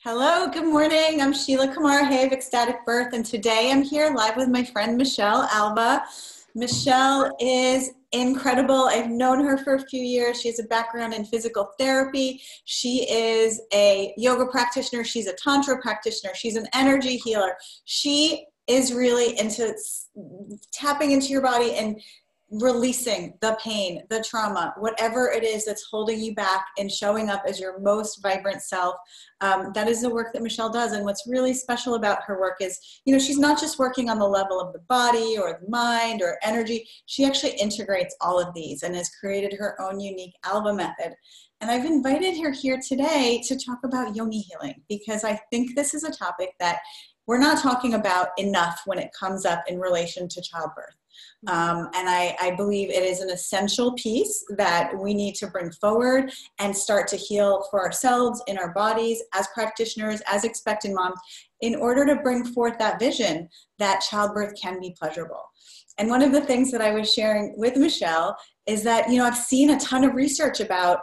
Hello, good morning. I'm Sheila Kamara Hay of Ecstatic Birth, and today I'm here live with my friend Michelle Alva. Michelle is incredible. I've known her for a few years. She has a background in physical therapy. She is a yoga practitioner. She's a tantra practitioner. She's an energy healer. She is really into tapping into your body and releasing the pain, the trauma, whatever it is that's holding you back and showing up as your most vibrant self. That is the work that Michelle does. And what's really special about her work is, she's not just working on the level of the body or the mind or energy. She actually integrates all of these and has created her own unique Alva method. And I've invited her here today to talk about yoni healing, because I think this is a topic that we're not talking about enough when it comes up in relation to childbirth. And I believe it is an essential piece that we need to bring forward and start to heal for ourselves, in our bodies, as practitioners, as expectant moms, in order to bring forth that vision that childbirth can be pleasurable. And one of the things that I was sharing with Michelle is that, I've seen a ton of research about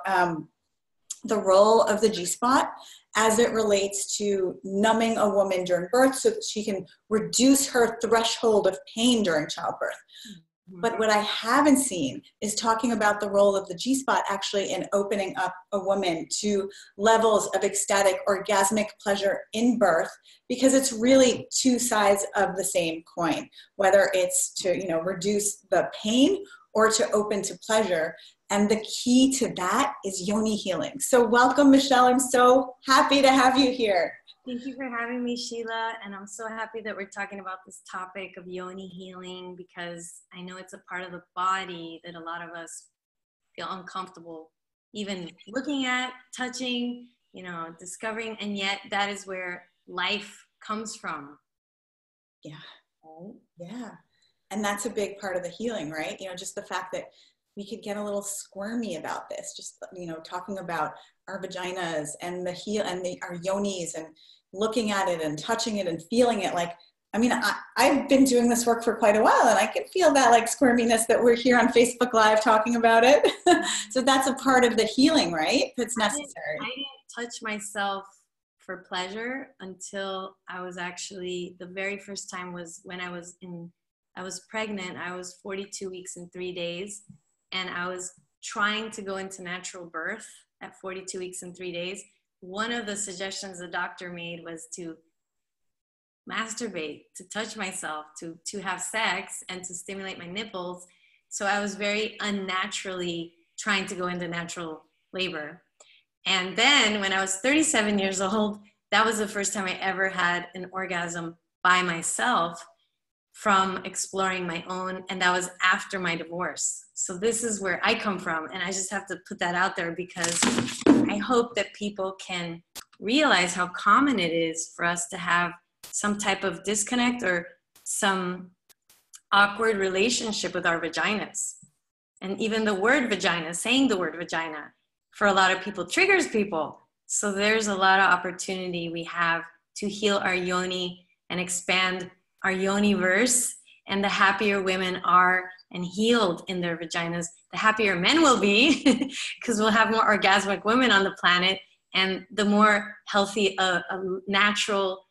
the role of the G-spot as it relates to numbing a woman during birth so that she can reduce her threshold of pain during childbirth. Mm-hmm. But what I haven't seen is talking about the role of the G-spot actually in opening up a woman to levels of ecstatic, orgasmic pleasure in birth, because it's really two sides of the same coin, whether it's to, reduce the pain or to open to pleasure. And the key to that is yoni healing. So welcome, Michelle. I'm so happy to have you here. Thank you for having me, Sheila. And I'm so happy that we're talking about this topic of yoni healing, because I know it's a part of the body that a lot of us feel uncomfortable even looking at, touching, discovering. And yet that is where life comes from. Yeah. Yeah. And that's a big part of the healing, right? Just the fact that we could get a little squirmy about this, just, talking about our vaginas and our yonis and looking at it and touching it and feeling it. I've been doing this work for quite a while, and I can feel that squirminess that we're here on Facebook Live talking about it. So that's a part of the healing, right? That's necessary. I didn't touch myself for pleasure until I was actually, the very first time was when I was pregnant. I was 42 weeks and 3 days. And I was trying to go into natural birth at 42 weeks and 3 days. One of the suggestions the doctor made was to masturbate, to touch myself, to have sex, and to stimulate my nipples. So I was very unnaturally trying to go into natural labor. And then when I was 37 years old, that was the first time I ever had an orgasm by myself from exploring my own, and that was after my divorce. So this is where I come from, and I just have to put that out there, because I hope that people can realize how common it is for us to have some type of disconnect or some awkward relationship with our vaginas. And even the word vagina, saying the word vagina, for a lot of people triggers people. So there's a lot of opportunity we have to heal our yoni and expand our yoniverse. And the happier women are and healed in their vaginas, the happier men will be, because we'll have more orgasmic women on the planet, and the more healthy a natural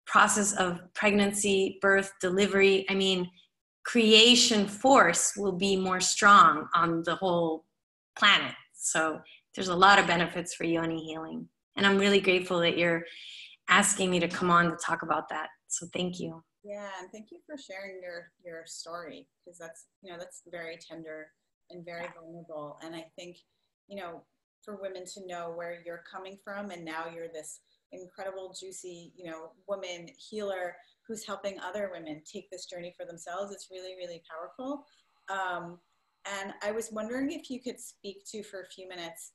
process of pregnancy, birth, delivery, creation force will be more strong on the whole planet. So there's a lot of benefits for yoni healing. And I'm really grateful that you're asking me to come on to talk about that. So thank you. Yeah, and thank you for sharing your story, because that's very tender and very vulnerable. And I think, for women to know where you're coming from, and now you're this incredible, juicy, woman healer who's helping other women take this journey for themselves, it's really, really powerful. And I was wondering if you could speak to, for a few minutes,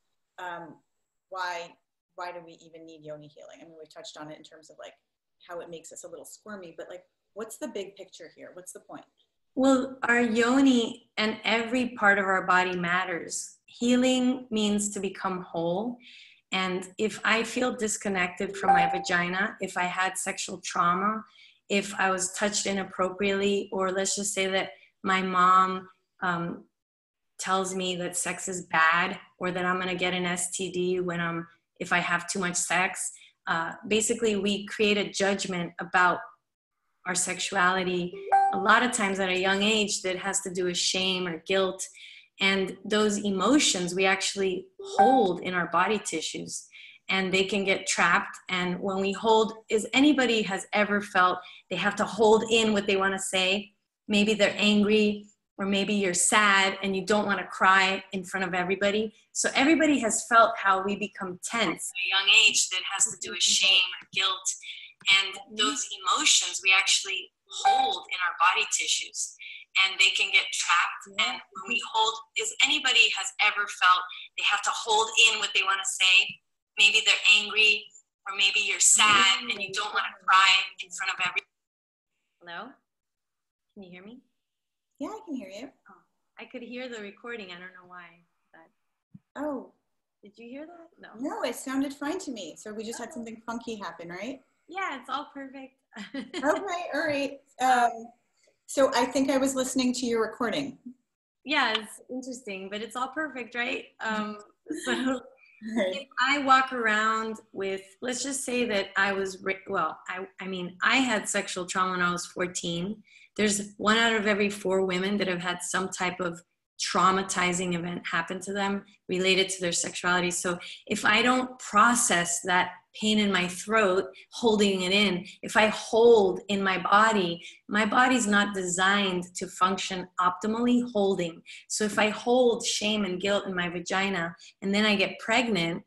why do we even need yoni healing? We touched on it in terms of how it makes us a little squirmy, but what's the big picture here? What's the point? Well, our yoni and every part of our body matters. Healing means to become whole. And if I feel disconnected from my vagina, if I had sexual trauma, if I was touched inappropriately, or let's just say that my mom tells me that sex is bad, or that I'm going to get an STD if I have too much sex, basically we create a judgment about our sexuality a lot of times at a young age that has to do with shame or guilt. And those emotions we actually hold in our body tissues, and they can get trapped. And when we hold, is anybody has ever felt they have to hold in what they want to say? Maybe they're angry, or maybe you're sad and you don't want to cry in front of everybody. So everybody has felt how we become tense at a young age that has to do with shame or guilt. And those emotions we actually hold in our body tissues, and they can get trapped. And when we hold, is anybody has ever felt they have to hold in what they want to say? Maybe they're angry, or maybe you're sad and you don't want to cry in front of everybody. Hello? Can you hear me? Yeah, I can hear you. Oh, I could hear the recording. I don't know why. Oh. Did you hear that? No. No, it sounded fine to me. So we just had something funky happen, right? Yeah, it's all perfect. Okay, all right. So I think I was listening to your recording. Yeah, it's interesting, but it's all perfect, right? So if I walk around with, let's just say that I was, well, I mean, I had sexual trauma when I was 14. There's 1 out of every 4 women that have had some type of traumatizing event happen to them related to their sexuality. So if I don't process that pain in my throat, holding it in, if I hold in my body's not designed to function optimally holding. So if I hold shame and guilt in my vagina and then I get pregnant,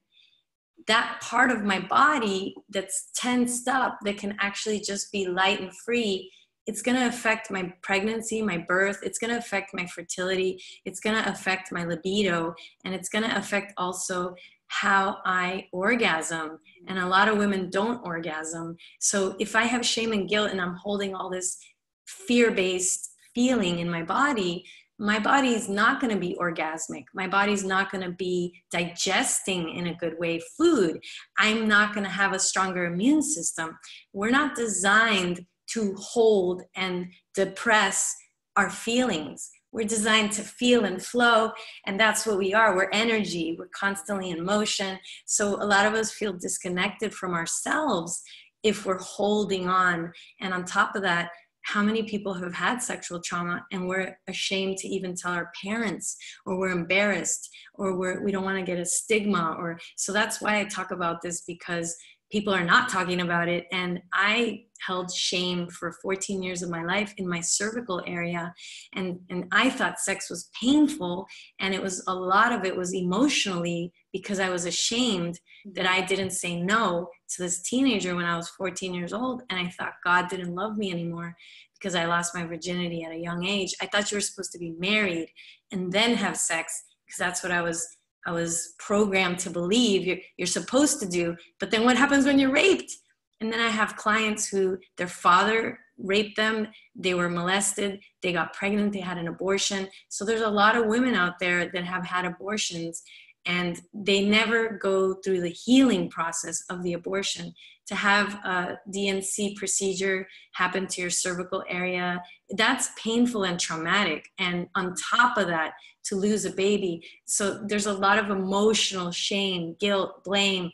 that part of my body that's tensed up, that can actually just be light and free, it's going to affect my pregnancy, my birth. It's going to affect my fertility. It's going to affect my libido. And it's going to affect also how I orgasm. And a lot of women don't orgasm. So if I have shame and guilt and I'm holding all this fear-based feeling in my body is not going to be orgasmic. My body's not going to be digesting in a good way food. I'm not going to have a stronger immune system. We're not designed to hold and depress our feelings. We're designed to feel and flow, and that's what we are. We're energy. We're constantly in motion. So a lot of us feel disconnected from ourselves if we're holding on. And on top of that, how many people have had sexual trauma and we're ashamed to even tell our parents, or we're embarrassed, or we don't want to get a stigma, or so that's why I talk about this, because people are not talking about it. And I held shame for 14 years of my life in my cervical area. And I thought sex was painful. And it was, a lot of it was emotionally, because I was ashamed that I didn't say no to this teenager when I was 14 years old. And I thought God didn't love me anymore because I lost my virginity at a young age. I thought you were supposed to be married and then have sex, because that's what I was programmed to believe you're supposed to do. But then what happens when you're raped? And then I have clients who their father raped them, they were molested, they got pregnant, they had an abortion. So there's a lot of women out there that have had abortions, and they never go through the healing process of the abortion. To have a DNC procedure happen to your cervical area, that's painful and traumatic. And on top of that, to lose a baby. So there's a lot of emotional shame, guilt, blame,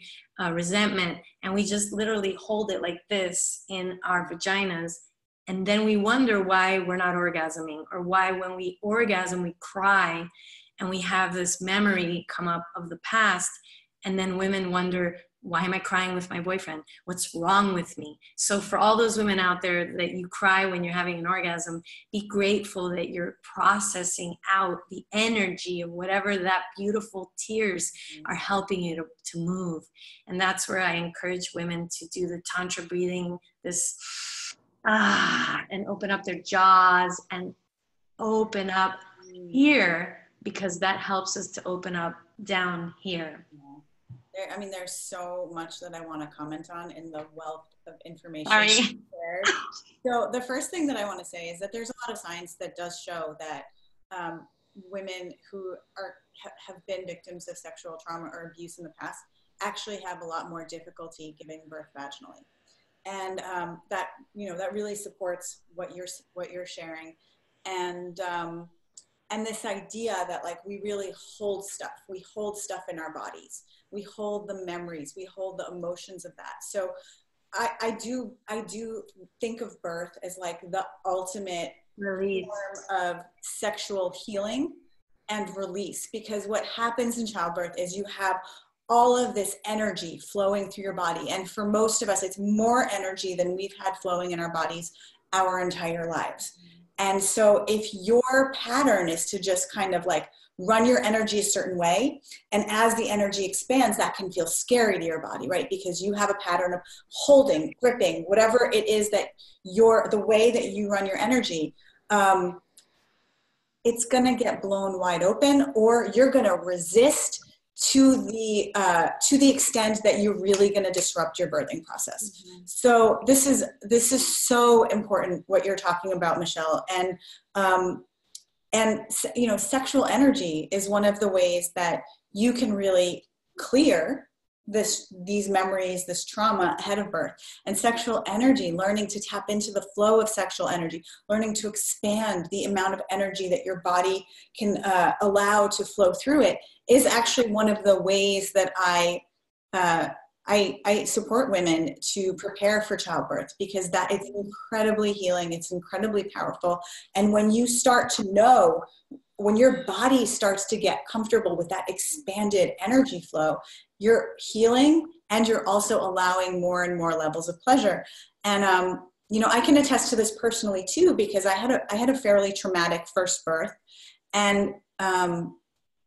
resentment. And we just literally hold it like this in our vaginas. And then we wonder why we're not orgasming, or why when we orgasm, we cry, and we have this memory come up of the past. And then women wonder, why am I crying with my boyfriend? What's wrong with me? So for all those women out there that you cry when you're having an orgasm, be grateful that you're processing out the energy of whatever that beautiful tears are helping you to move. And that's where I encourage women to do the tantra breathing, this and open up their jaws and open up here, because that helps us to open up down here. I mean, there's so much that I want to comment on in the wealth of information. Sorry. So the first thing that I want to say is that there's a lot of science that does show that women who have been victims of sexual trauma or abuse in the past actually have a lot more difficulty giving birth vaginally. And that really supports what you're sharing. And and this idea that like we really hold stuff in our bodies. We hold the memories, we hold the emotions of that. So I do think of birth as like the ultimate Release. form of sexual healing and release, because what happens in childbirth is you have all of this energy flowing through your body. And for most of us, it's more energy than we've had flowing in our bodies our entire lives. And so if your pattern is to just kind of like run your energy a certain way, and as the energy expands, that can feel scary to your body, right? Because you have a pattern of holding, gripping, whatever it is that the way that you run your energy, it's going to get blown wide open, or you're going to resist to the extent that you're really going to disrupt your birthing process. Mm-hmm. So this is so important what you're talking about, Michelle. And you know, sexual energy is one of the ways that you can really clear these memories, this trauma ahead of birth. And sexual energy, learning to tap into the flow of sexual energy, learning to expand the amount of energy that your body can allow to flow through it, is actually one of the ways that I support women to prepare for childbirth, because that it's incredibly healing, it's incredibly powerful. And when you start to know, when your body starts to get comfortable with that expanded energy flow, you're healing, and you're also allowing more and more levels of pleasure. And you know, I can attest to this personally too, because I had a fairly traumatic first birth, and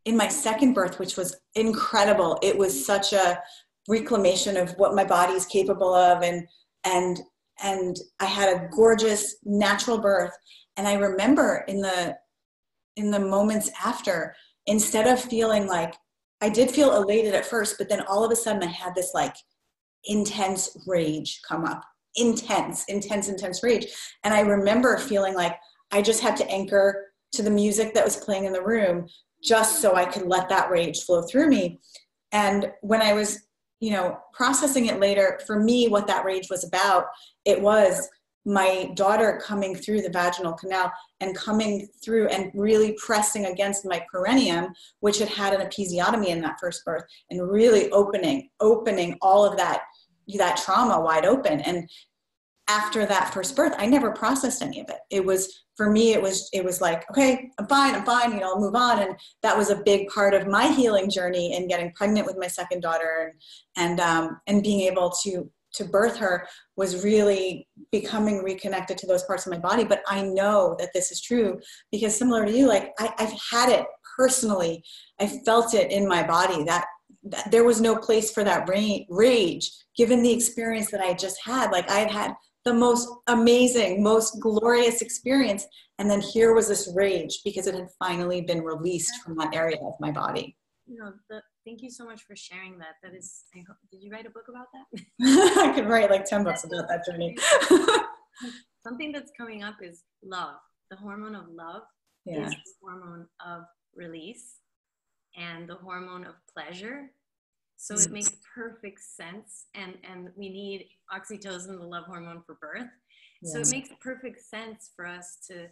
in my second birth, which was incredible, it was such a reclamation of what my body is capable of, and I had a gorgeous natural birth. And I remember in the moments after, instead of feeling like, I did feel elated at first, but then all of a sudden I had this like intense rage come up, intense rage. And I remember feeling like I just had to anchor to the music that was playing in the room, just so I could let that rage flow through me. And when I was, you know, processing it later, for me, what that rage was about, it was my daughter coming through the vaginal canal and coming through and really pressing against my perineum, which had an episiotomy in that first birth, and really opening all of that trauma wide open. And after that first birth, I never processed any of it. It was, for me, it was like, okay, I'm fine, you know, I'll move on. And that was a big part of my healing journey in getting pregnant with my second daughter, and being able to birth her, was really becoming reconnected to those parts of my body. But I know that this is true because, similar to you, like I've had it personally. I felt it in my body that there was no place for that rage, given the experience that I had just had. Like I had had the most amazing, most glorious experience. And then here was this rage because it had finally been released from that area of my body. You know, thank you so much for sharing that. That is, did you write a book about that? I could write like 10 books about that journey. Something that's coming up is love. The hormone of love is the hormone of release and the hormone of pleasure. So it makes perfect sense. And we need oxytocin, the love hormone, for birth. Yeah. So it makes perfect sense for us to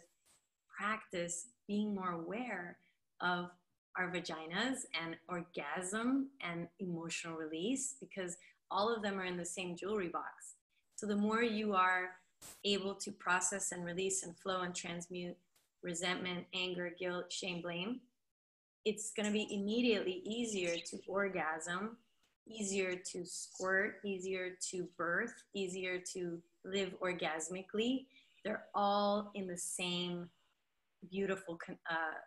practice being more aware of our vaginas and orgasm and emotional release, because all of them are in the same jewelry box. So the more you are able to process and release and flow and transmute resentment, anger, guilt, shame, blame, it's going to be immediately easier to orgasm, easier to squirt, easier to birth, easier to live orgasmically. They're all in the same beautiful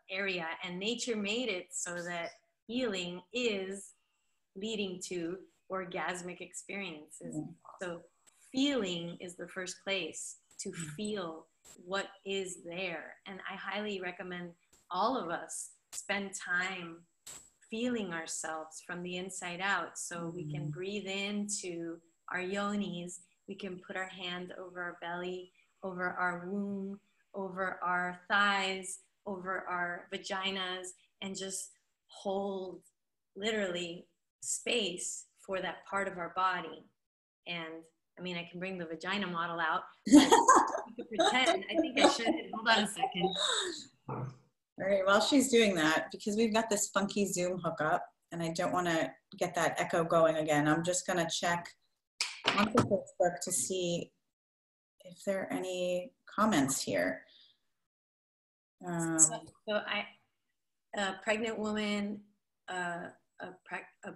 area, and nature made it so that healing is leading to orgasmic experiences. So feeling is the first place to feel what is there. And I highly recommend all of us spend time feeling ourselves from the inside out, so we can breathe into our yonis, we can put our hand over our belly, over our womb, over our thighs, over our vaginas, and just hold literally space for that part of our body. And I mean, I can bring the vagina model out, but you could pretend. I think I should. Hold on a second. All right, while she's doing that, because we've got this funky Zoom hookup and I don't want to get that echo going again, I'm just going to check on Facebook to see if there are any comments here. A pregnant woman, a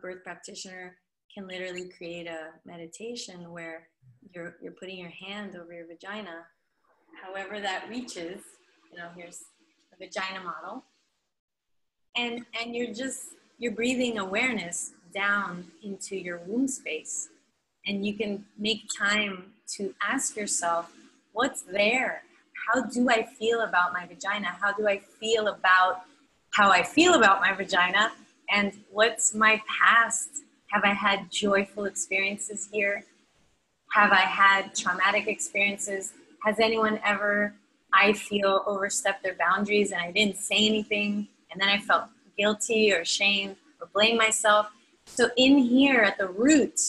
birth practitioner can literally create a meditation where you're putting your hand over your vagina, however that reaches. You know, here's a vagina model, and you're breathing awareness down into your womb space, and you can make time to ask yourself, what's there? How do I feel about my vagina? How do I feel about how I feel about my vagina? And what's my past? Have I had joyful experiences here? Have I had traumatic experiences? Has anyone ever, I feel, overstepped their boundaries and I didn't say anything, and then I felt guilty or ashamed or blame myself? So in here at the root,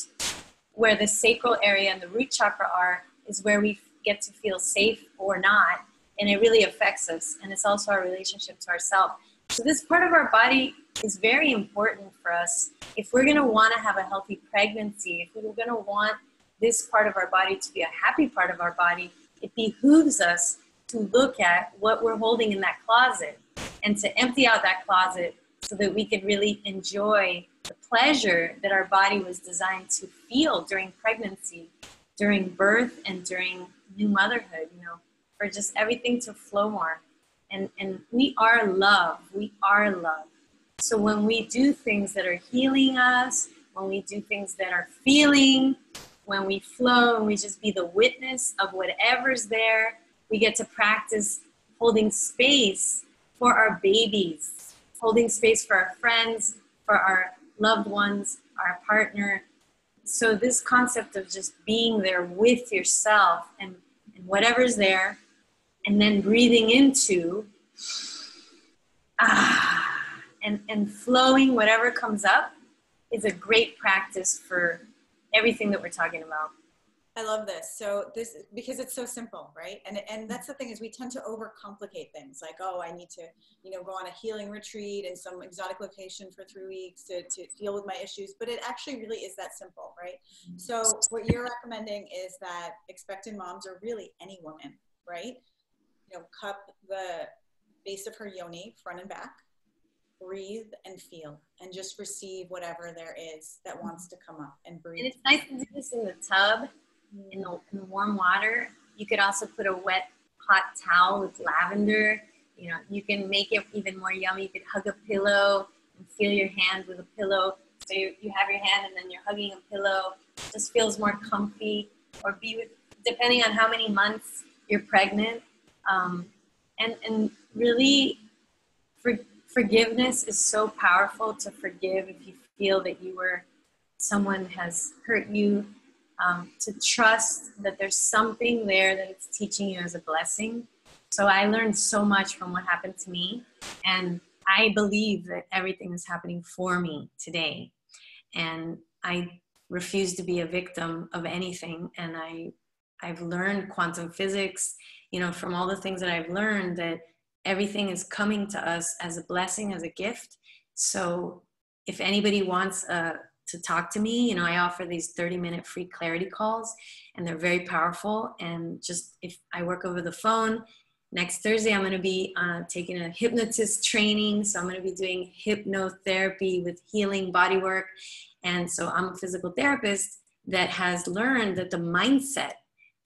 where the sacral area and the root chakra are, is where we get to feel safe or not, and it really affects us, and it's also our relationship to ourselves. So this part of our body is very important for us. If we're going to want to have a healthy pregnancy, if we're going to want this part of our body to be a happy part of our body, it behooves us to look at what we're holding in that closet and to empty out that closet so that we could really enjoy the pleasure that our body was designed to feel during pregnancy, during birth, and during new motherhood, you know, for just everything to flow more. And we are love. We are love. So when we do things that are healing us, when we do things that are feeling, when we flow and we just be the witness of whatever's there, we get to practice holding space for our babies, holding space for our friends, for our loved ones, our partner. So this concept of just being there with yourself and whatever's there, and then breathing into and flowing whatever comes up is a great practice for everything that we're talking about. I love this. So this, because it's so simple, right? And that's the thing, is we tend to overcomplicate things, like, oh, I need to, you know, go on a healing retreat in some exotic location for 3 weeks to deal with my issues. But it actually really is that simple, right? So what you're recommending is that expectant moms, or really any woman, right? You know, cup the base of her yoni front and back, breathe and feel, and just receive whatever there is that wants to come up, and breathe. And it's nice to do this in the tub, in the warm water. You could also put a wet hot towel with lavender. You know, you can make it even more yummy. You could hug a pillow and feel your hand with a pillow. So you have your hand and then you're hugging a pillow. It just feels more comfy. Or be with, depending on how many months you're pregnant. And really, forgiveness is so powerful. To forgive if you feel that someone has hurt you. To trust that there's something there that it's teaching you as a blessing. So I learned so much from what happened to me, and I believe that everything is happening for me today. And I refuse to be a victim of anything. And I've learned quantum physics, you know, from all the things that I've learned, that everything is coming to us as a blessing, as a gift. So if anybody wants to talk to me, you know, I offer these 30-minute free clarity calls, and they're very powerful. And just, if I work over the phone, next Thursday, I'm going to be taking a hypnotist training. So I'm going to be doing hypnotherapy with healing body work. And so I'm a physical therapist that has learned that the mindset,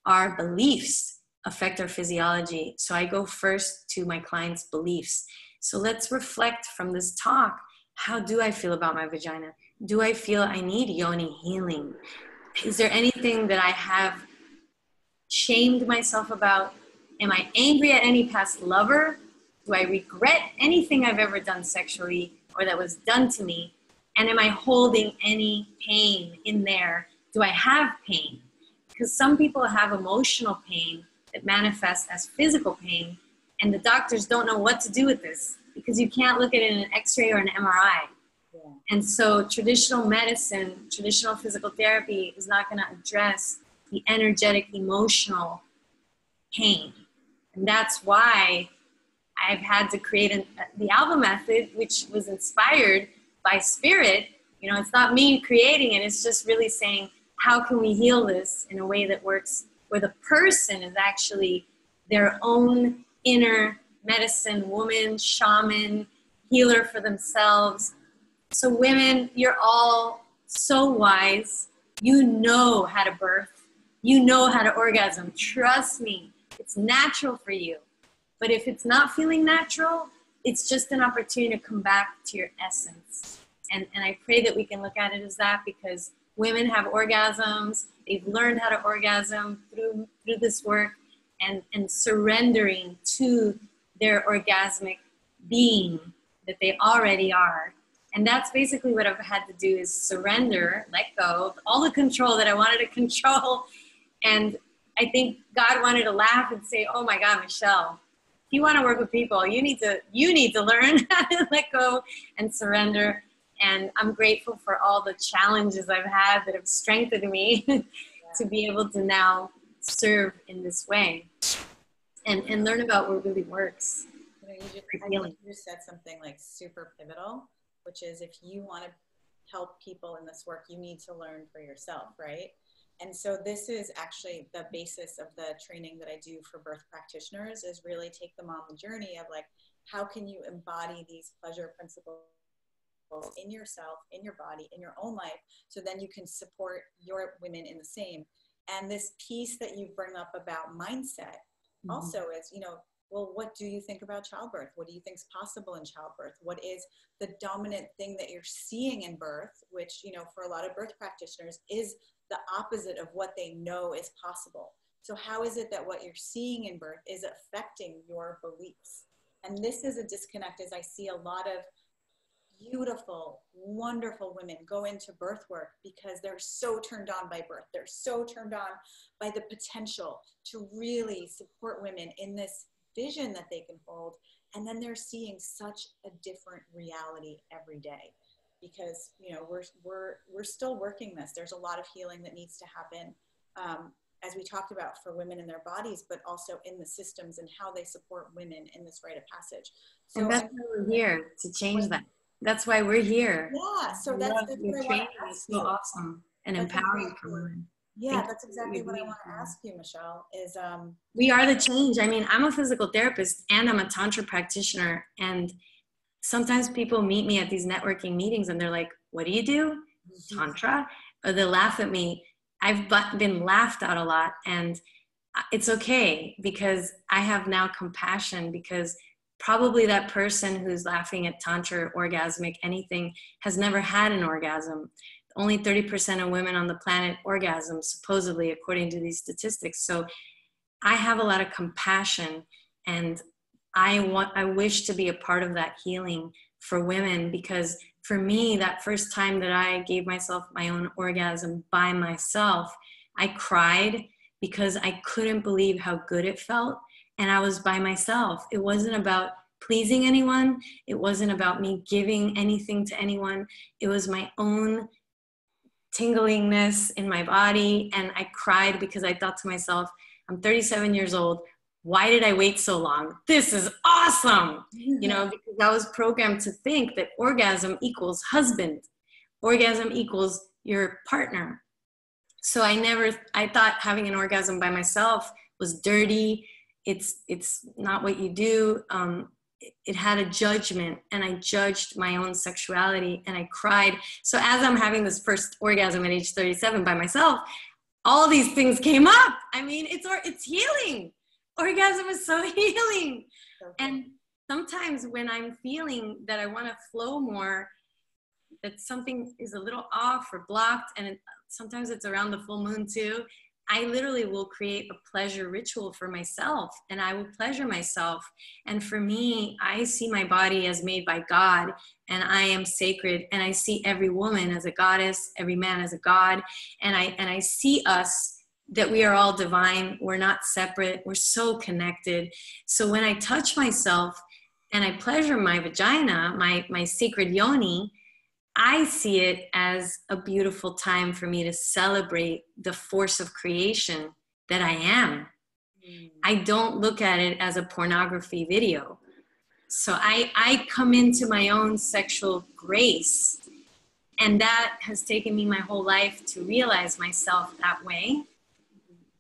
our beliefs, affect our physiology. So I go first to my clients' beliefs. So let's reflect from this talk. How do I feel about my vagina? Do I feel I need yoni healing? Is there anything that I have shamed myself about? Am I angry at any past lover? Do I regret anything I've ever done sexually or that was done to me? And am I holding any pain in there? Do I have pain? Because some people have emotional pain that manifests as physical pain, and the doctors don't know what to do with this, because you can't look at it in an x-ray or an MRI. Yeah. And so traditional medicine, traditional physical therapy is not going to address the energetic, emotional pain. And that's why I've had to create the Alva method, which was inspired by spirit. You know, it's not me creating it. It's just really saying, how can we heal this in a way that works where the person is actually their own inner medicine woman, shaman, healer for themselves. So women, you're all so wise. You know how to birth. You know how to orgasm. Trust me, it's natural for you. But if it's not feeling natural, it's just an opportunity to come back to your essence. And I pray that we can look at it as that, because women have orgasms. They've learned how to orgasm through this work, and surrendering to their orgasmic being that they already are. And that's basically what I've had to do, is surrender, let go of all the control that I wanted to control. And I think God wanted to laugh and say, oh my God, Michelle, if you want to work with people, you need to learn how to let go and surrender. And I'm grateful for all the challenges I've had that have strengthened me to be able to now serve in this way and learn about what really works. You know, you just said something like super pivotal, which is, if you want to help people in this work, you need to learn for yourself, right? And so this is actually the basis of the training that I do for birth practitioners, is really take them on the journey of like, how can you embody these pleasure principles in yourself, in your body, in your own life, so then you can support your women in the same. And this piece that you bring up about mindset also is, you know, well, what do you think about childbirth? What do you think is possible in childbirth? What is the dominant thing that you're seeing in birth, which, you know, for a lot of birth practitioners is the opposite of what they know is possible. So how is it that what you're seeing in birth is affecting your beliefs? And this is a disconnect, as I see a lot of beautiful, wonderful women go into birth work because they're so turned on by birth. They're so turned on by the potential to really support women in this vision that they can hold. And then they're seeing such a different reality every day, because, you know, we're still working this. There's a lot of healing that needs to happen, as we talked about, for women in their bodies, but also in the systems and how they support women in this rite of passage. So and that's why we're here, to change that. That's why we're here. Yeah, so that's your training is so awesome and empowering for women. Yeah, that's exactly what I want to ask you, Michelle, is we are the change. I mean, I'm a physical therapist and I'm a Tantra practitioner. And sometimes people meet me at these networking meetings and they're like, what do you do? Tantra? Or they'll laugh at me. I've been laughed at a lot, and it's okay, because I have now compassion, because probably that person who's laughing at Tantra, orgasmic, anything, has never had an orgasm. Only 30% of women on the planet orgasm, supposedly, according to these statistics. So I have a lot of compassion, and I wish to be a part of that healing for women, because for me, that first time that I gave myself my own orgasm by myself, I cried because I couldn't believe how good it felt. And I was by myself. It wasn't about pleasing anyone. It wasn't about me giving anything to anyone. It was my own tinglingness in my body. And I cried because I thought to myself, I'm 37 years old. Why did I wait so long? This is awesome. You know, because I was programmed to think that orgasm equals husband. Orgasm equals your partner. So I thought having an orgasm by myself was dirty. It's not what you do. It had a judgment, and I judged my own sexuality, and I cried. So as I'm having this first orgasm at age 37 by myself, all these things came up. I mean, it's healing. Orgasm is so healing. Okay. And sometimes when I'm feeling that I want to flow more, that something is a little off or blocked, and sometimes it's around the full moon too, I literally will create a pleasure ritual for myself, and I will pleasure myself. And for me, I see my body as made by God, and I am sacred, and I see every woman as a goddess, every man as a god, and I see us, that we are all divine. We're not separate. We're so connected. So when I touch myself and I pleasure my vagina, my sacred yoni, I see it as a beautiful time for me to celebrate the force of creation that I am. I don't look at it as a pornography video. So I come into my own sexual grace, and that has taken me my whole life to realize myself that way.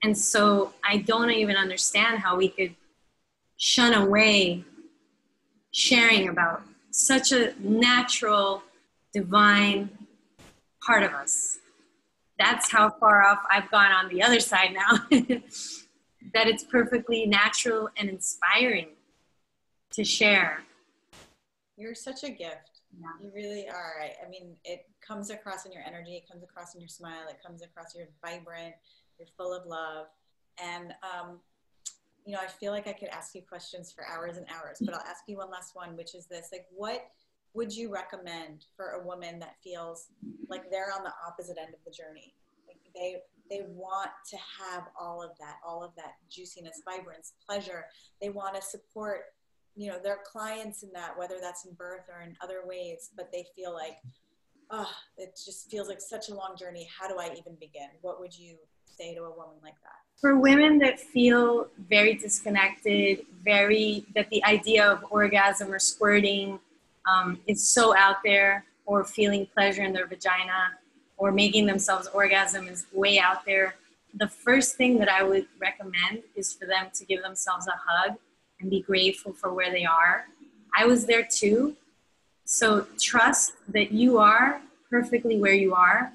And so I don't even understand how we could shun away sharing about such a natural, divine part of us. That's how far off I've gone on the other side now. That it's perfectly natural and inspiring to share. You're such a gift. Yeah. You really are. I mean, it comes across in your energy. It comes across in your smile. It comes across. You're vibrant. You're full of love. And, you know, I feel like I could ask you questions for hours and hours, but I'll ask you one last one, which is this. Like, what would you recommend for a woman that feels like they're on the opposite end of the journey? Like they want to have all of that juiciness, vibrance, pleasure. They want to support, you know, their clients in that, whether that's in birth or in other ways, but they feel like, oh, it just feels like such a long journey. How do I even begin? What would you say to a woman like that? For women that feel very disconnected, that the idea of orgasm or squirting is so out there, or feeling pleasure in their vagina, or making themselves orgasm is way out there, the first thing that I would recommend is for them to give themselves a hug and be grateful for where they are. I was there too. So trust that you are perfectly where you are.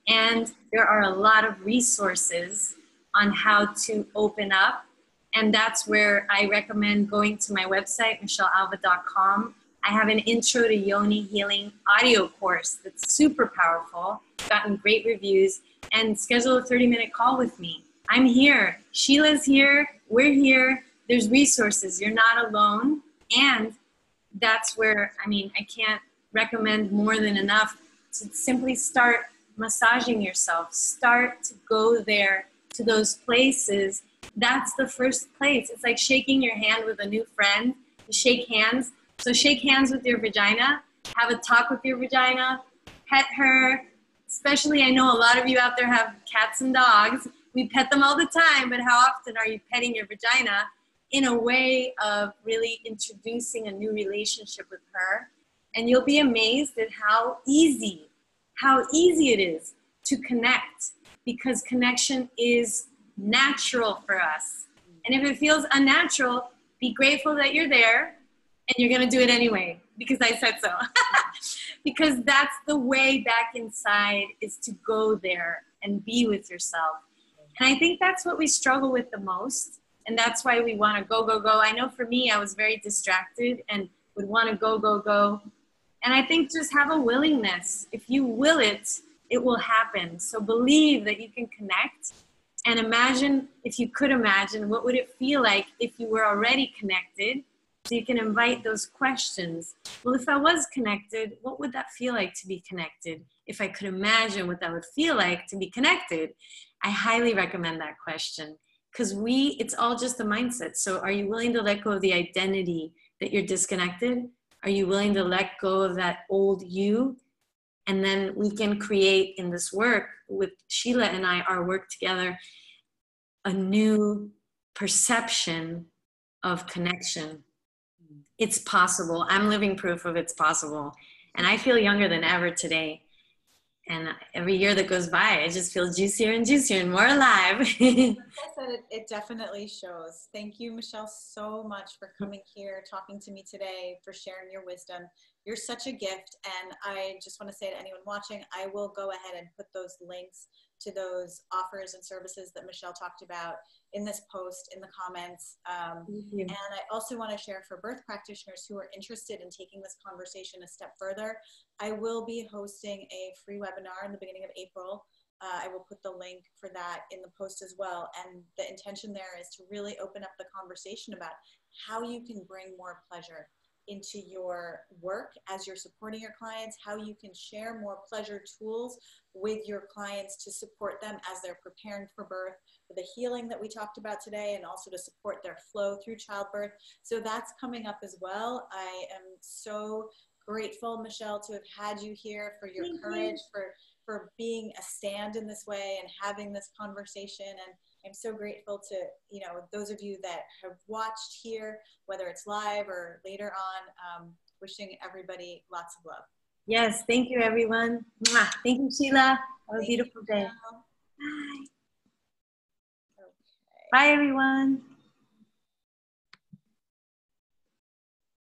And there are a lot of resources on how to open up. And that's where I recommend going to my website, michellealva.com. I have an intro to Yoni healing audio course that's super powerful, gotten great reviews, and schedule a 30-minute call with me. I'm here. Sheila's here. We're here. There's resources. You're not alone. And that's where, I mean, I can't recommend more than enough to simply start massaging yourself. Start to go there to those places. That's the first place. It's like shaking your hand with a new friend. You shake hands. So shake hands with your vagina. Have a talk with your vagina. Pet her. Especially, I know a lot of you out there have cats and dogs. We pet them all the time, but how often are you petting your vagina in a way of really introducing a new relationship with her? And you'll be amazed at how easy it is to connect, because connection is natural for us. And if it feels unnatural, be grateful that you're there, and you're going to do it anyway, because I said so. Because that's the way back inside, is to go there and be with yourself. And I think that's what we struggle with the most. And that's why we want to go, go, go. I know for me, I was very distracted and would want to go, go, go. And I think just have a willingness. If you will it, it will happen. So believe that you can connect, and imagine, if you could imagine, what would it feel like if you were already connected? So you can invite those questions. Well, if I was connected, what would that feel like to be connected? If I could imagine what that would feel like to be connected, I highly recommend that question, because it's all just a mindset. So are you willing to let go of the identity that you're disconnected? Are you willing to let go of that old you? And then we can create in this work with Sheila and I, our work together, a new perception of connection. It's possible. I'm living proof of it's possible. And I feel younger than ever today. And every year that goes by, I just feel juicier and juicier and more alive. Like I said, it definitely shows. Thank you, Michelle, so much for coming here, talking to me today, for sharing your wisdom. You're such a gift. And I just want to say to anyone watching, I will go ahead and put those links to those offers and services that Michelle talked about in this post, in the comments. And I also want to share, for birth practitioners who are interested in taking this conversation a step further, I will be hosting a free webinar in the beginning of April. I will put the link for that in the post as well. And the intention there is to really open up the conversation about how you can bring more pleasure into your work as you're supporting your clients, how you can share more pleasure tools with your clients to support them as they're preparing for birth, for the healing that we talked about today, and also to support their flow through childbirth. So that's coming up as well. I am so grateful, Michelle, to have had you here, for your courage, for being a stand in this way and having this conversation. And I'm so grateful to, you know, those of you that have watched here, whether it's live or later on, wishing everybody lots of love. Yes, thank you, everyone. Mwah. Thank you, Sheila. Have a beautiful day. Bye. Okay. Bye, everyone.